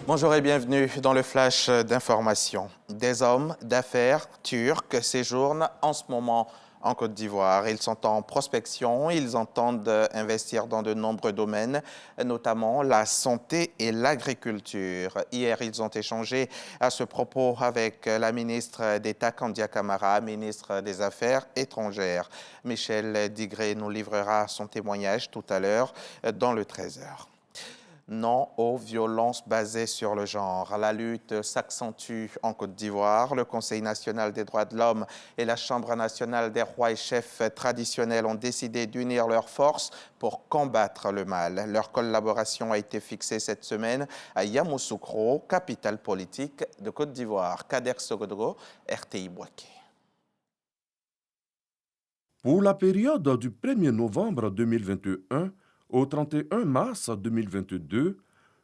Bonjour et bienvenue dans le flash d'information. Des hommes d'affaires turcs séjournent en ce moment en Côte d'Ivoire. Ils sont en prospection, ils entendent investir dans de nombreux domaines, notamment la santé et l'agriculture. Hier, ils ont échangé à ce propos avec la ministre d'État Kandia Camara, ministre des Affaires étrangères. Michel Digré nous livrera son témoignage tout à l'heure dans le 13h. Non aux violences basées sur le genre. La lutte s'accentue en Côte d'Ivoire. Le Conseil national des droits de l'homme et la Chambre nationale des rois et chefs traditionnels ont décidé d'unir leurs forces pour combattre le mal. Leur collaboration a été fixée cette semaine à Yamoussoukro, capitale politique de Côte d'Ivoire. Kader Sogodogo, RTI Boaké. Pour la période du 1er novembre 2021 au 31 mars 2022,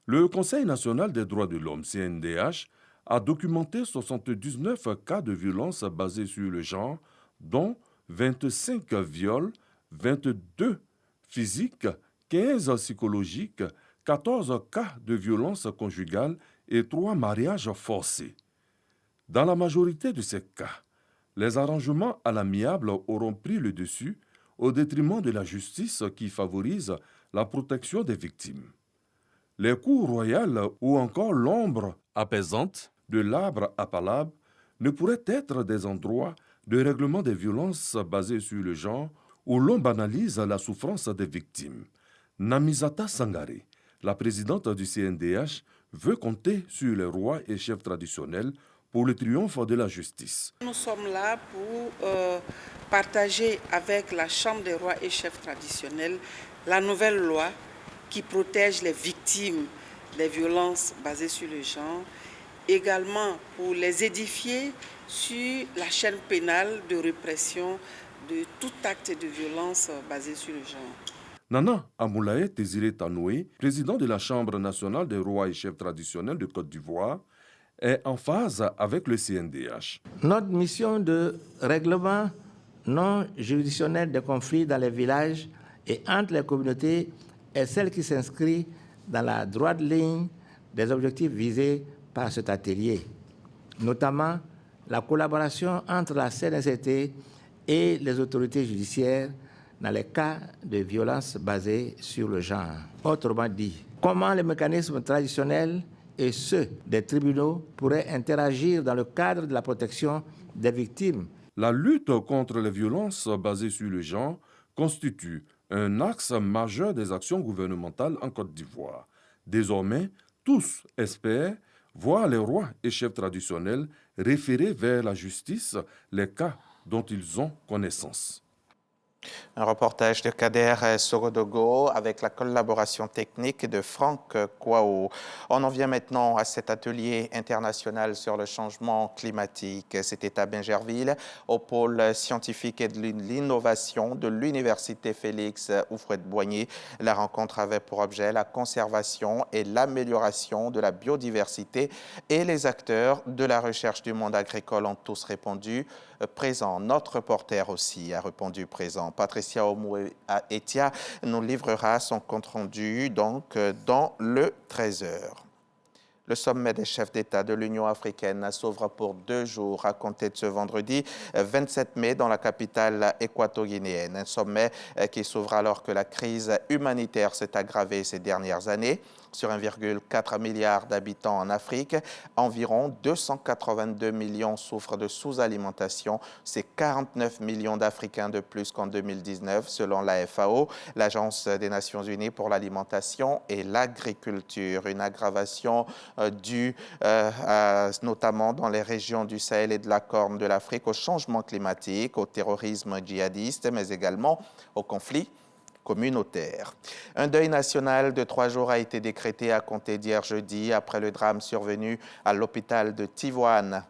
le Conseil national des droits de l'homme, CNDH, a documenté 79 cas de violence basés sur le genre, dont 25 viols, 22 physiques, 15 psychologiques, 14 cas de violence conjugale et 3 mariages forcés. Dans la majorité de ces cas, les arrangements à l'amiable auront pris le dessus au détriment de la justice qui favorise la protection des victimes. Les cours royales ou encore l'ombre apaisante de l'arbre à palabre ne pourraient être des endroits de règlement des violences basées sur le genre où l'on banalise la souffrance des victimes. Namizata Sangare, la présidente du CNDH, veut compter sur les rois et chefs traditionnels pour le triomphe de la justice. Nous sommes là pour partager avec la Chambre des rois et chefs traditionnels la nouvelle loi qui protège les victimes des violences basées sur le genre, également pour les édifier sur la chaîne pénale de répression de tout acte de violence basé sur le genre. Nana Amoulaye Désiré Tanoué, président de la Chambre nationale des rois et chefs traditionnels de Côte d'Ivoire, est en phase avec le CNDH. Notre mission de règlement non juridictionnel des conflits dans les villages et entre les communautés est celle qui s'inscrit dans la droite ligne des objectifs visés par cet atelier, notamment la collaboration entre la CNCT et les autorités judiciaires dans les cas de violences basées sur le genre. Autrement dit, comment les mécanismes traditionnels et ceux des tribunaux pourraient interagir dans le cadre de la protection des victimes. La lutte contre les violences basées sur le genre constitue un axe majeur des actions gouvernementales en Côte d'Ivoire. Désormais, tous espèrent voir les rois et chefs traditionnels référer vers la justice les cas dont ils ont connaissance. Un reportage de Kader Sogodogo avec la collaboration technique de Franck Kouaou. On en vient maintenant à cet atelier international sur le changement climatique. C'était à Bingerville, au pôle scientifique et de l'innovation de l'Université Félix Houphouët-Boigny. La rencontre avait pour objet la conservation et l'amélioration de la biodiversité et les acteurs de la recherche du monde agricole ont tous répondu présent. Notre reporter aussi a répondu présent. Patricia Omoué-Etia nous livrera son compte-rendu donc dans le 13h. Le sommet des chefs d'État de l'Union africaine s'ouvre pour 2 jours à compter de ce vendredi 27 mai dans la capitale équato-guinéenne. Un sommet qui s'ouvre alors que la crise humanitaire s'est aggravée ces dernières années. Sur 1,4 milliard d'habitants en Afrique, environ 282 millions souffrent de sous-alimentation. C'est 49 millions d'Africains de plus qu'en 2019, selon la FAO, l'Agence des Nations Unies pour l'alimentation et l'agriculture. Une aggravation due notamment dans les régions du Sahel et de la Corne de l'Afrique au changement climatique, au terrorisme djihadiste, mais également au conflit communautaire. Un deuil national de 3 jours a été décrété à compter d'hier jeudi après le drame survenu à l'hôpital de Tivoane.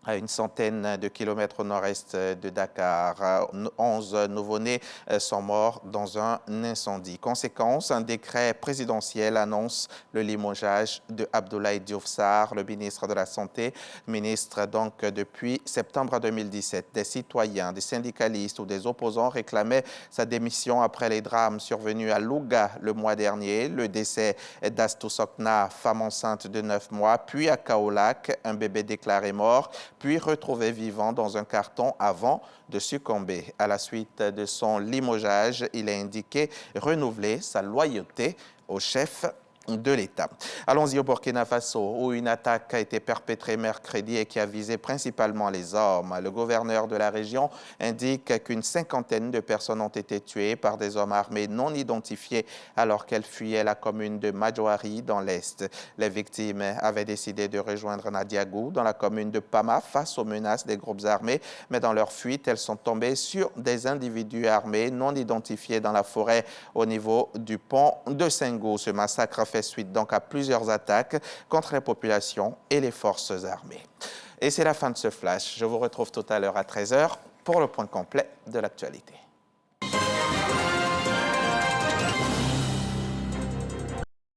à une centaine de kilomètres au nord-est de Dakar. 11 nouveau-nés sont morts dans un incendie. Conséquence, un décret présidentiel annonce le limogeage de Abdoulaye Diouf Sarr, le ministre de la Santé, ministre donc depuis septembre 2017. Des citoyens, des syndicalistes ou des opposants réclamaient sa démission après les drames survenus à Louga le mois dernier, le décès d'Astou Sokna, femme enceinte de 9 mois, puis à Kaolack, un bébé déclaré mort, puis retrouvé vivant dans un carton avant de succomber. À la suite de son limogeage, il a indiqué renouveler sa loyauté au chef de l'État. Allons-y au Burkina Faso, où une attaque a été perpétrée mercredi et qui a visé principalement les hommes. Le gouverneur de la région indique qu'une cinquantaine de personnes ont été tuées par des hommes armés non identifiés alors qu'elles fuyaient la commune de Madjoari dans l'Est. Les victimes avaient décidé de rejoindre Nadiagou dans la commune de Pama face aux menaces des groupes armés, mais dans leur fuite, elles sont tombées sur des individus armés non identifiés dans la forêt au niveau du pont de Senghou. Ce massacre fait suite donc à plusieurs attaques contre les populations et les forces armées. Et c'est la fin de ce flash. Je vous retrouve tout à l'heure à 13h pour le point complet de l'actualité.